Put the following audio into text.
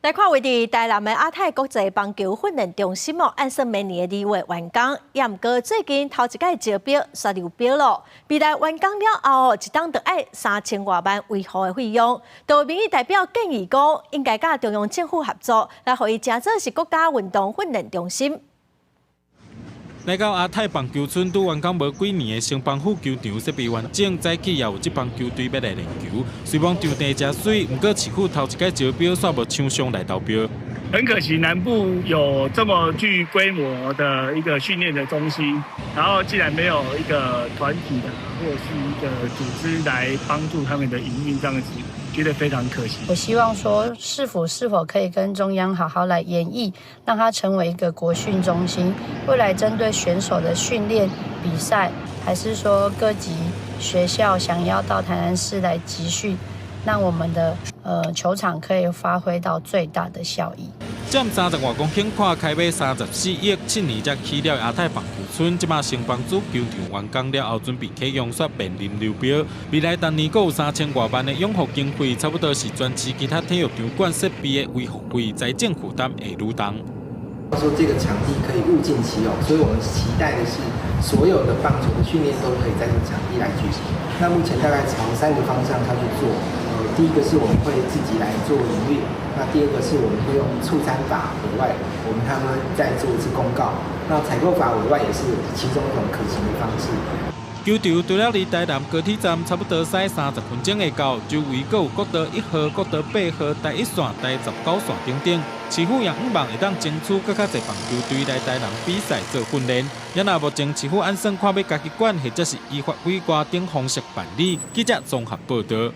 来看位伫台南的亚太国际棒球训练中心哦，按说明年的2月完工，也毋过最近头一届招标煞流标咯。未来完工了后，一档就要3000多万维护的费用。就民意代表建议讲，应该甲中央政府合作，来互伊真做是国家运动训练中心。 来到亚太棒球村，拄完工无几年的新邦府球场设备完整，早起也有一帮球队要来练球。虽然场地真水，不过市府头一届招标煞无厂商来投标。很可惜，南部有这么具规模的一个训练的中心，然后既然没有一个团体的或者是一个组织来帮助他们的营运，这样子觉得非常可惜。我希望说，是否可以跟中央好好来研议，让它成为一个国训中心，未来针对选手的训练比赛，还是说各级学校想要到台南市来集训，让我们的球场可以发挥到最大的效益。 占30多公顷宽，开卖34亿，7年才起了亚太棒球村。即马新邦主球场完工了后，准备启用，煞面临流标。未来当年阁有3000多万的养护经费，差不多是全市其他体育场馆设备的维护费，财政负担会愈重。说这个场地可以物尽其用，所以我们期待的是所有的棒球的训练都可以在这个场地来举行。那目前大概朝3个方向下去做。第一个是我们会自己来做营运，那第二个是我们会用促参法委外，我们他们再做一次公告。那采购法委外也是其中一种可行的方式。 球场除了离台南高铁站差不多驶30分钟会到，周围阁有国道1号、国道8号、第1线、第19线等等。市府也希望会当争取更较侪棒球队来台南比赛做训练。也若目前市府按算看要家己管，或者是依法规划等方式办理。记者综合报道。